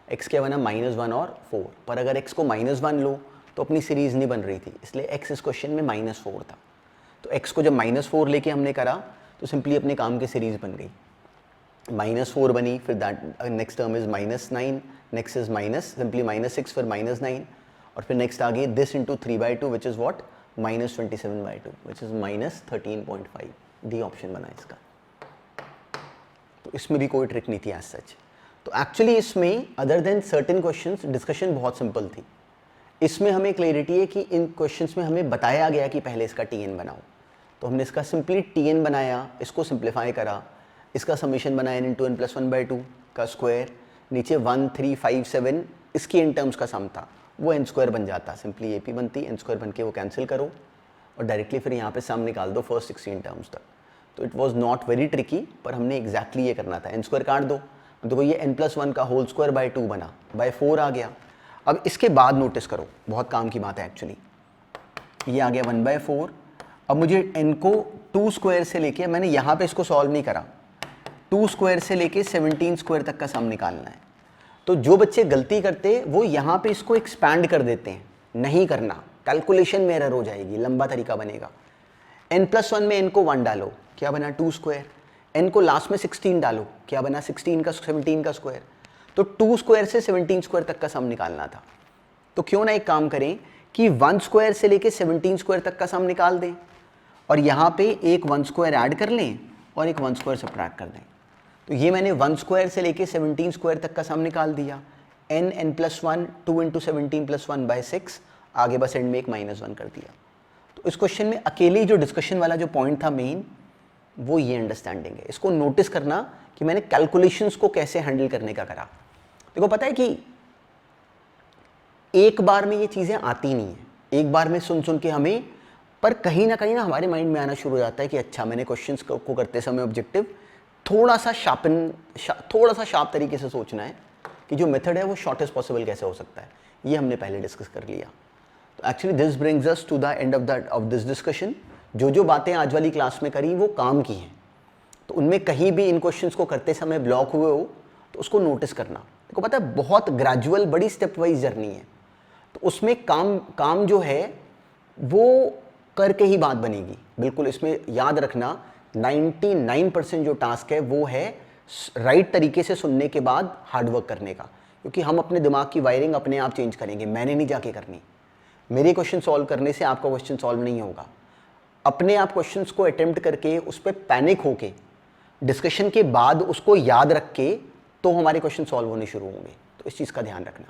x क्या बना -1 और 4, पर अगर x को -1 लो तो अपनी सीरीज़ नहीं बन रही थी, इसलिए x इस क्वेश्चन में -4 था। तो x को जब -4 लेके हमने करा तो सिंपली अपने काम की सीरीज बन गई, -4 बनी, फिर that next term is -9, next is minus simply -6, फिर -9, और फिर नेक्स्ट आ गई this into 3/2 which is what -27/2 which is -13.5। D option बना इसका। तो इसमें भी कोई ट्रिक नहीं थी एज सच। तो एक्चुअली इसमें other than certain questions discussion बहुत सिंपल थी। इसमें हमें क्लैरिटी है कि इन क्वेश्चंस में हमें बताया गया कि पहले इसका टीएन बनाओ, तो हमने इसका सिंपली टीएन बनाया, इसको सिंप्लीफाई करा, इसका समीशन बनाया n इंटू n+1/2 का स्क्वायर, नीचे 1 3 5 7 इसकी इन टर्म्स का सम था, वो n² बन जाता, सिंपली AP बनती, n² बन के वो कैंसिल करो और डायरेक्टली फिर यहाँ पे सम निकाल दो फर्स्ट 16 टर्म्स तक। तो it was not very tricky, पर हमने एग्जैक्टली ये करना था। n² काट दो, देखो ये n+1 का होल स्क्वायर बाय 2 बना, बाय 4 आ गया। अब इसके बाद नोटिस करो, बहुत काम की बात है एक्चुअली, ये आ गया 1/4। अब मुझे n को 2 स्क्वायर से लेके, मैंने यहाँ पे इसको सॉल्व नहीं करा, 2 स्क्वायर से लेके 17 स्क्वायर तक का सम निकालना है। तो जो बच्चे गलती करते वो यहाँ पे इसको एक्सपैंड कर देते हैं, नहीं करना, कैलकुलेशन में एरर हो जाएगी, लंबा तरीका बनेगा। n+1 में n को 1 डालो, क्या बना 2 स्क्वायर, n को लास्ट में 16 डालो, क्या बना 17 का स्क्वायर। तो 2 स्क्वायर से 17 स्क्वायर तक का सम निकालना था। तो क्यों ना एक काम करें कि 1 स्क्वायर से लेके 17 स्क्वायर तक का सम निकाल दें और यहाँ पे एक 1 स्क्वायर ऐड कर लें और एक 1 स्क्वायर सब्ट्रैक्ट कर दें। तो ये मैंने 1 स्क्वायर से लेके 17 स्क्वायर तक का सम निकाल दिया, n+1 2 इंटू 17 + 1/6, आगे बस एंड में एक -1 कर दिया। तो इस क्वेश्चन में अकेले जो डिस्कशन वाला जो पॉइंट था मेन, वो ये अंडरस्टैंडिंग है। इसको नोटिस करना कि मैंने कैलकुलेशंस को कैसे हैंडल करने का करा। देखो पता है कि एक बार में ये चीज़ें आती नहीं है, एक बार में सुन सुन के हमें, पर कहीं ना हमारे माइंड में आना शुरू हो जाता है कि अच्छा मैंने क्वेश्चंस को करते समय ऑब्जेक्टिव थोड़ा सा शार्प तरीके से सोचना है कि जो मेथड है वो शॉर्टेस्ट पॉसिबल कैसे हो सकता है। ये हमने पहले डिस्कस कर लिया। तो actually this brings us to the end of this discussion. जो बातें आज वाली क्लास में करी वो काम की हैं, तो उनमें कहीं भी इन क्वेश्चंस को करते समय ब्लॉक हुए हो तो उसको नोटिस करना। देखो पता है बहुत ग्रेजुअल बड़ी स्टेप वाइज जर्नी है, तो उसमें काम जो है वो करके ही बात बनेगी। बिल्कुल इसमें याद रखना 99% जो टास्क है वो है राइट तरीके से सुनने के बाद हार्डवर्क करने का, क्योंकि हम अपने दिमाग की वायरिंग अपने आप चेंज करेंगे, मैंने नहीं जाके करनी। मेरे क्वेश्चन सॉल्व करने से आपका क्वेश्चन सॉल्व नहीं होगा। अपने आप क्वेश्चंस को अटेम्प्ट करके उस पर पैनिक होके डिस्कशन के बाद उसको याद रख के तो हमारे क्वेश्चन सॉल्व होने शुरू होंगे। तो इस चीज़ का ध्यान रखना।